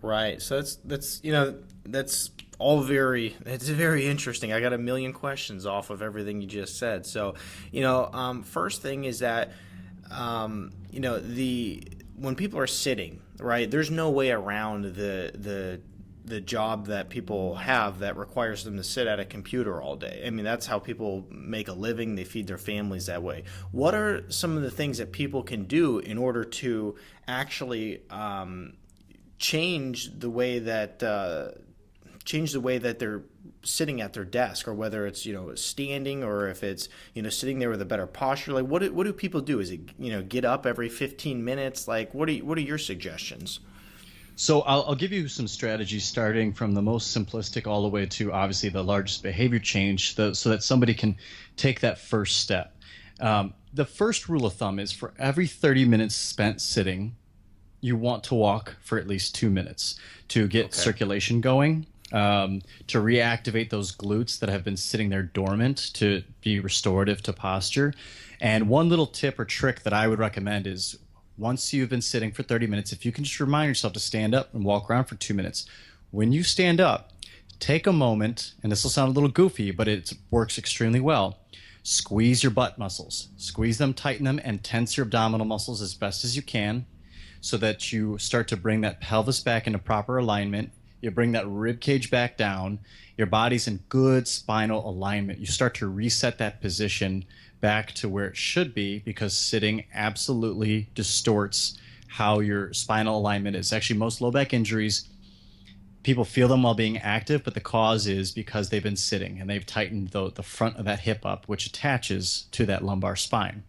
Right. So that's all very it's very interesting. I got a million questions off of everything you just said. So, first thing is that the when people are sitting, right, there's no way around the job that people have that requires them to sit at a computer all day. I mean, that's how people make a living. They feed their families that way. What are some of the things that people can do in order to actually change the way that they're sitting at their desk, or whether it's standing, or if it's sitting there with a better posture? Like, what do people do? Is it get up every 15 minutes? Like, what are your suggestions? So I'll give you some strategies starting from the most simplistic all the way to obviously the largest behavior change, so that somebody can take that first step. The first rule of thumb is for every 30 minutes spent sitting, you want to walk for at least 2 minutes to get Okay. circulation going, to reactivate those glutes that have been sitting there dormant, to be restorative to posture. And one little tip or trick that I would recommend is once you've been sitting for 30 minutes, if you can just remind yourself to stand up and walk around for 2 minutes. When you stand up, take a moment, and this will sound a little goofy, but it works extremely well. Squeeze your butt muscles, squeeze them, tighten them, and tense your abdominal muscles as best as you can, so that you start to bring that pelvis back into proper alignment. You bring that rib cage back down. Your body's in good spinal alignment. You start to reset that position back to where it should be, because sitting absolutely distorts how your spinal alignment is. Actually, most low back injuries, people feel them while being active, but the cause is because they've been sitting and they've tightened the front of that hip up, which attaches to that lumbar spine.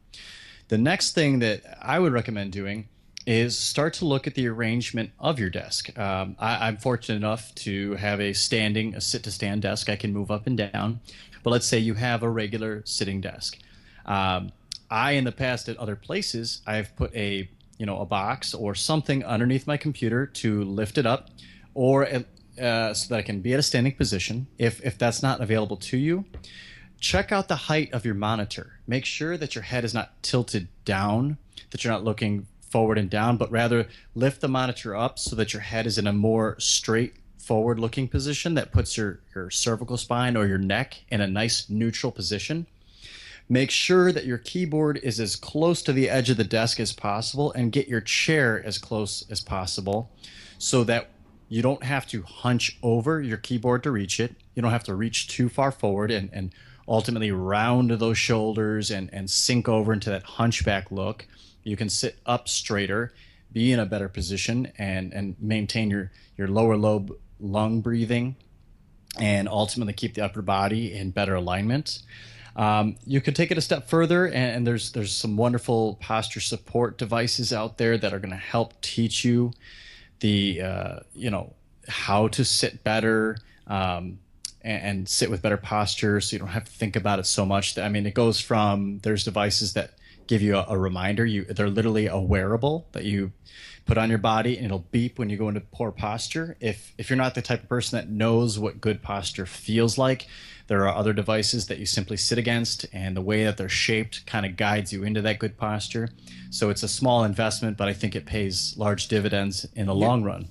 The next thing that I would recommend doing is start to look at the arrangement of your desk. I'm fortunate enough to have a sit to stand desk. I can move up and down. But let's say you have a regular sitting desk. In the past at other places, I've put a box or something underneath my computer to lift it up, or so that I can be at a standing position. If that's not available to you, check out the height of your monitor. Make sure that your head is not tilted down, that you're not looking forward and down, but rather lift the monitor up so that your head is in a more straight forward looking position that puts your cervical spine or your neck in a nice neutral position. Make sure that your keyboard is as close to the edge of the desk as possible, and get your chair as close as possible so that you don't have to hunch over your keyboard to reach it. You don't have to reach too far forward and ultimately round those shoulders and sink over into that hunchback look. You can sit up straighter, be in a better position, and maintain your lower lobe lung breathing, and ultimately keep the upper body in better alignment. You could take it a step further, and there's some wonderful posture support devices out there that are going to help teach you the how to sit better, and sit with better posture, so you don't have to think about it so much. I mean, it goes from, there's devices that give you a reminder. They're literally a wearable that you put on your body, and it'll beep when you go into poor posture. If you're not the type of person that knows what good posture feels like, there are other devices that you simply sit against, and the way that they're shaped kind of guides you into that good posture. So it's a small investment, but I think it pays large dividends in the long run.